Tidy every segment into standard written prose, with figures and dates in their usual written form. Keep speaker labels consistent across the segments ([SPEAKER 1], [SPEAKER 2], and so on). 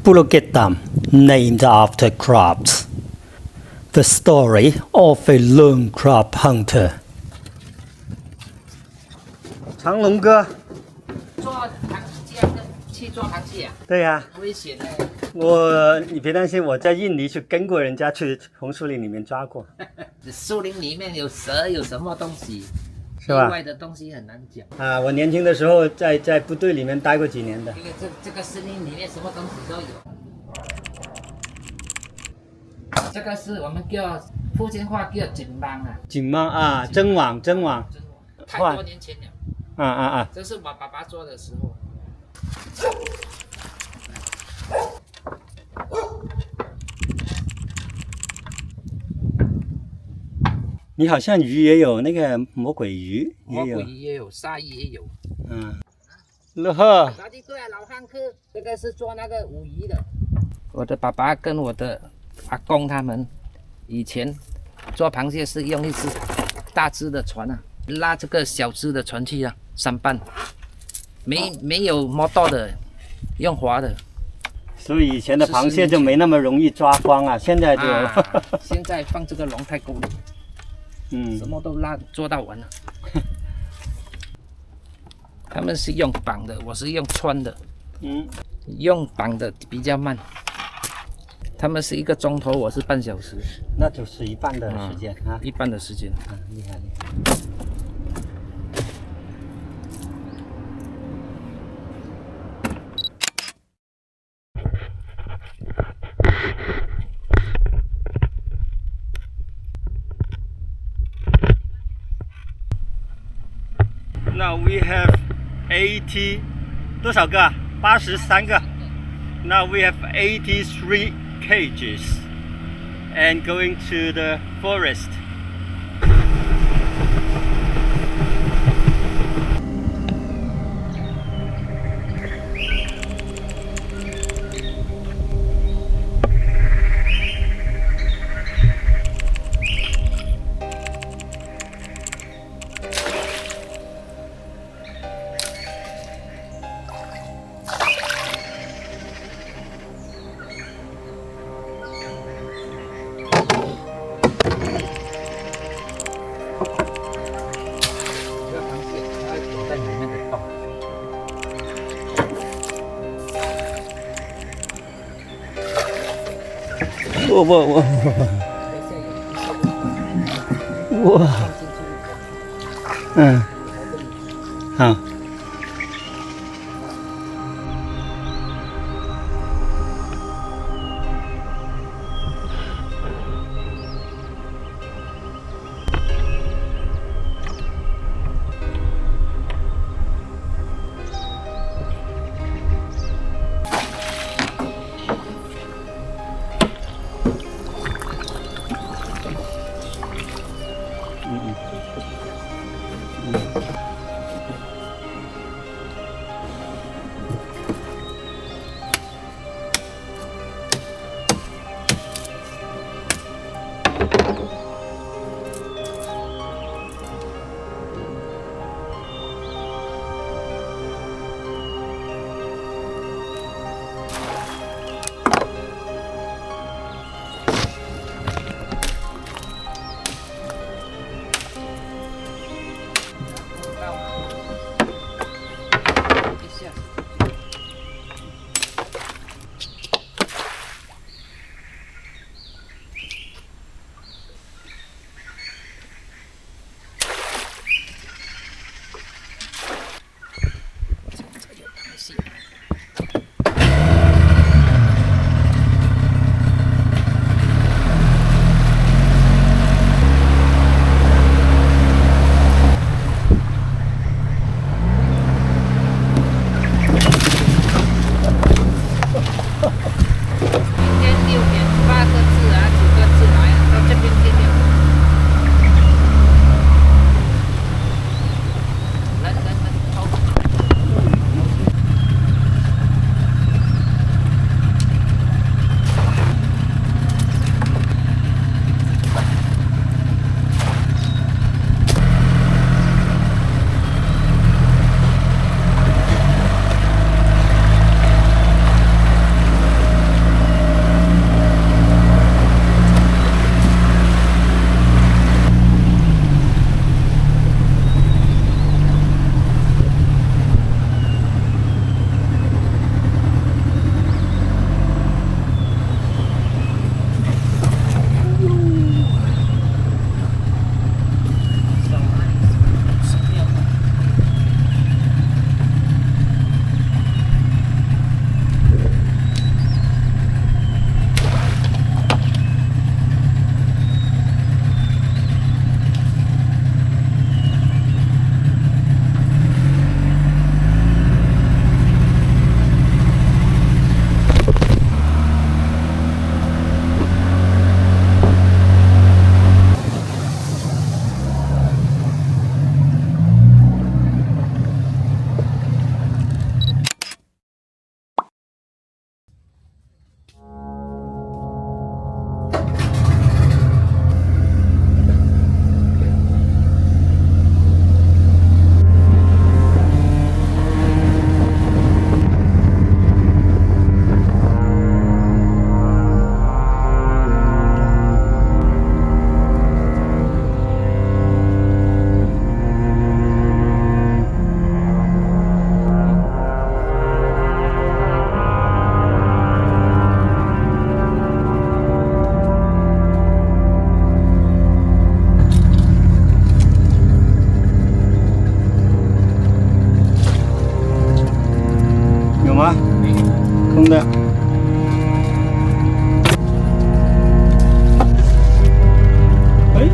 [SPEAKER 1] Puluketam, named after crops. The story of a lone crop hunter. 长龙哥，
[SPEAKER 2] 做螃蟹的去做螃蟹啊？
[SPEAKER 1] 对呀、
[SPEAKER 2] 危险的。
[SPEAKER 1] 你别担心，我在印尼去跟过人家去红树林里面抓过，
[SPEAKER 2] 树林里面有蛇，有什么东西？
[SPEAKER 1] 是吧
[SPEAKER 2] 意外的东西很难讲。
[SPEAKER 1] 啊，我年轻的时候在部队里面待过几年的。
[SPEAKER 2] 因为这个森林里面什么东西都有。这个是我们叫福建话叫锦芒啊，
[SPEAKER 1] 锦芒啊，针网，
[SPEAKER 2] 太多年前了。
[SPEAKER 1] 啊！
[SPEAKER 2] 这是我爸爸做的时候。
[SPEAKER 1] 你好像鱼也有，那个魔鬼鱼也有。
[SPEAKER 2] 魔鬼鱼也有，鲨鱼也有。
[SPEAKER 1] 乐呵，
[SPEAKER 2] 对啊，老汉克，这个是做那个武夷的。我的爸爸跟我的阿公他们以前做螃蟹是用一只大只的船啊，拉这个小只的船去啊，上班，没有摩托的，用划的。
[SPEAKER 1] 所以以前的螃蟹就没那么容易抓光啊，现在就、
[SPEAKER 2] 现在放这个龙太沟里，什么都做到完了。他们是用绑的，我是用穿的。用绑的比较慢。他们是1个钟头，我是半小时。
[SPEAKER 1] 那就是一半的时间啊，
[SPEAKER 2] 一半的时间。
[SPEAKER 1] 厉害。Now we have 80多少个啊？83个。Now we have 83 cages and going to the forest.哇，好。的。哎，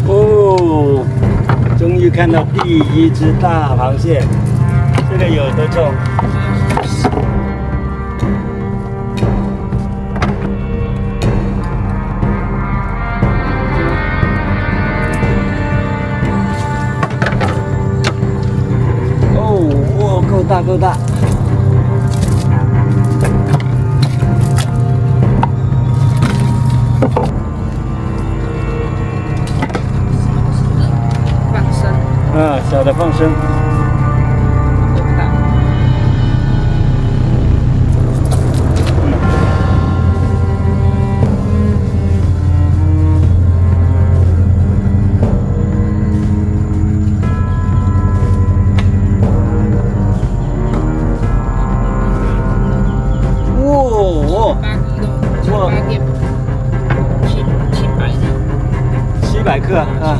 [SPEAKER 1] 哦，终于看到第一只大螃蟹，这个有多重？哦，哇，够大够大。
[SPEAKER 2] 放生，
[SPEAKER 1] 啊，小的放生。
[SPEAKER 2] 够大。
[SPEAKER 1] 哇
[SPEAKER 2] 8 kg，700
[SPEAKER 1] 克啊！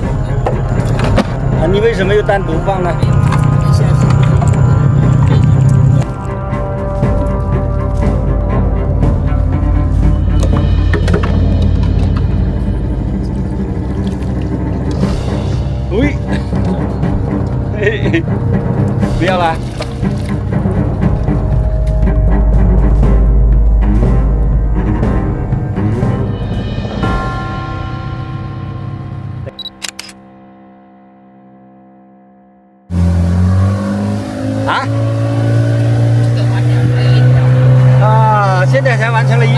[SPEAKER 1] 啊，你为什么又单独放呢？喂，嘿嘿，不要啦。啊？啊，现在才完成了一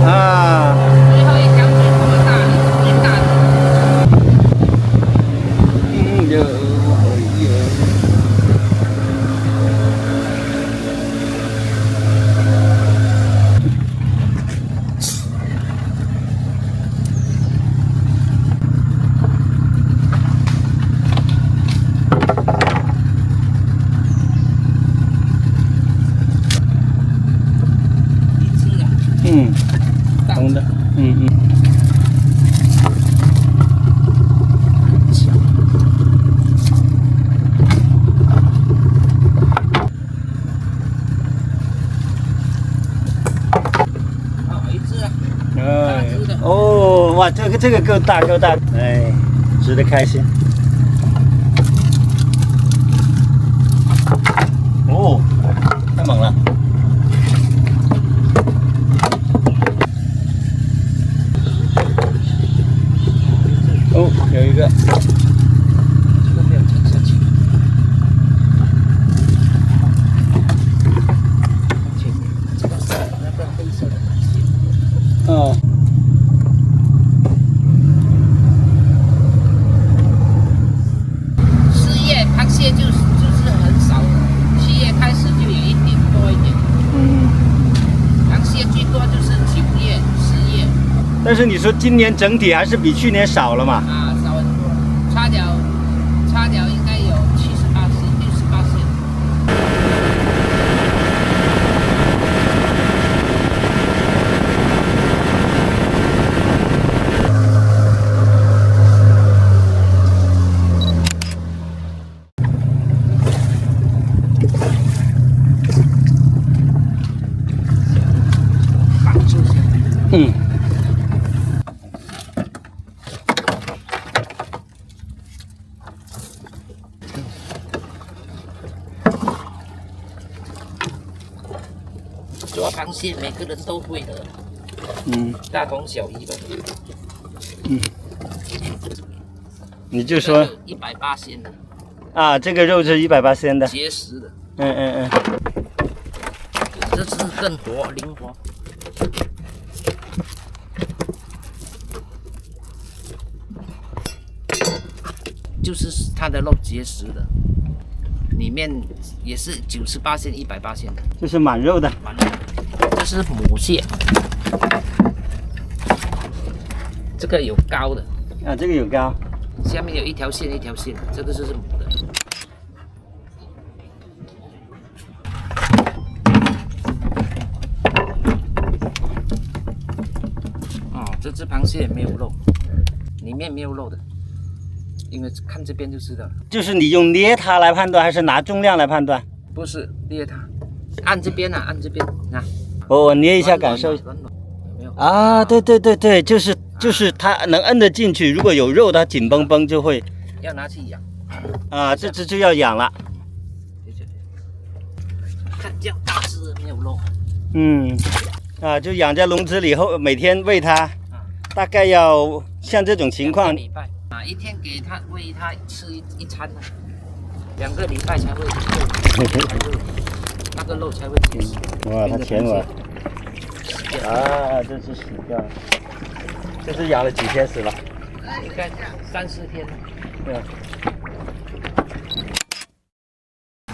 [SPEAKER 1] 啊。
[SPEAKER 2] 最后一条最这么大，最大的。
[SPEAKER 1] 红的，
[SPEAKER 2] 一只啊。
[SPEAKER 1] 哎，哦，哇，这个够大够大，哎，值得开心。哦，太猛了。哦，有一个，
[SPEAKER 2] 这个没有沉下去。这个是那个黑色的螃蟹。
[SPEAKER 1] 哦，4
[SPEAKER 2] 月螃蟹就是很少，7月开始就有一点多一点。螃蟹最多就是9月、10月。
[SPEAKER 1] 但是你说今年整体还是比去年少了嘛？
[SPEAKER 2] 啊，少很多，差脚应该有78线、68线。抓螃蟹每个人都会的，大同小异吧。
[SPEAKER 1] 你就说
[SPEAKER 2] 180线的
[SPEAKER 1] 啊，这个肉是180的，
[SPEAKER 2] 结实的，这只更活灵活。就是它的肉结实的，里面也是98线、180线的，
[SPEAKER 1] 这是满肉的。
[SPEAKER 2] 这是母蟹，这个有膏的
[SPEAKER 1] 啊，这个有膏，
[SPEAKER 2] 下面有一条线一条线，这个就是母的。只螃蟹没有肉，里面没有肉的，因为看这边就知道了。
[SPEAKER 1] 就是你用捏它来判断，还是拿重量来判断？
[SPEAKER 2] 不是捏它，按这边啊，按这边啊。
[SPEAKER 1] 我捏一下感受。
[SPEAKER 2] 软软有没有？
[SPEAKER 1] 啊，对对对对，就是它能摁得进去，如果有肉，它紧绷绷就会。
[SPEAKER 2] 要拿去养。
[SPEAKER 1] 啊，这只就要养了。
[SPEAKER 2] 看这样大只没有肉。
[SPEAKER 1] 嗯，啊，就养在笼子里后，每天喂它，大概要像这种情况
[SPEAKER 2] 2个礼拜啊，一天给它喂它吃一餐呢，2个礼拜才会那个肉才会结实。
[SPEAKER 1] 哇，它舔我。啊，这只死掉了。这是养了几天死了？
[SPEAKER 2] 应该3、4天了。
[SPEAKER 1] 对啊。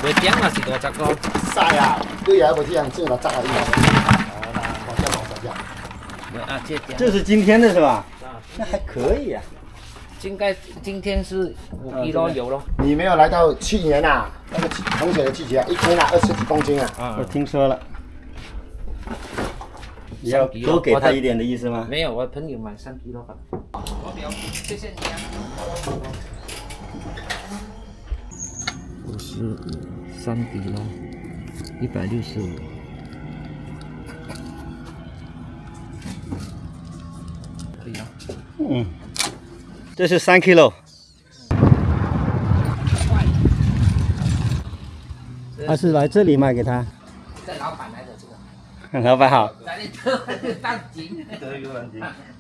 [SPEAKER 2] 袂点嘛是50个。
[SPEAKER 3] 晒啊，对呀，我这样这了炸了一样。
[SPEAKER 2] 啊，
[SPEAKER 1] 这是今天的是吧？那还可以啊。
[SPEAKER 2] 今天是5 kg 有咯。
[SPEAKER 3] 你没有来到去年啊，那个螃蟹的季节啊，一天啊20几公斤啊。
[SPEAKER 1] 我听说了。你要多给他一点的意思吗？
[SPEAKER 2] 没有，我朋友买3 kg 吧。我表，谢谢你啊。53 kg，165。可以啊。
[SPEAKER 1] 嗯，这是3 kg。他是来这里卖给他。
[SPEAKER 2] 这老板来的这个。
[SPEAKER 1] 老板好。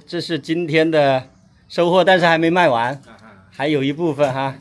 [SPEAKER 1] 这是今天的收获，但是还没卖完，还有一部分哈。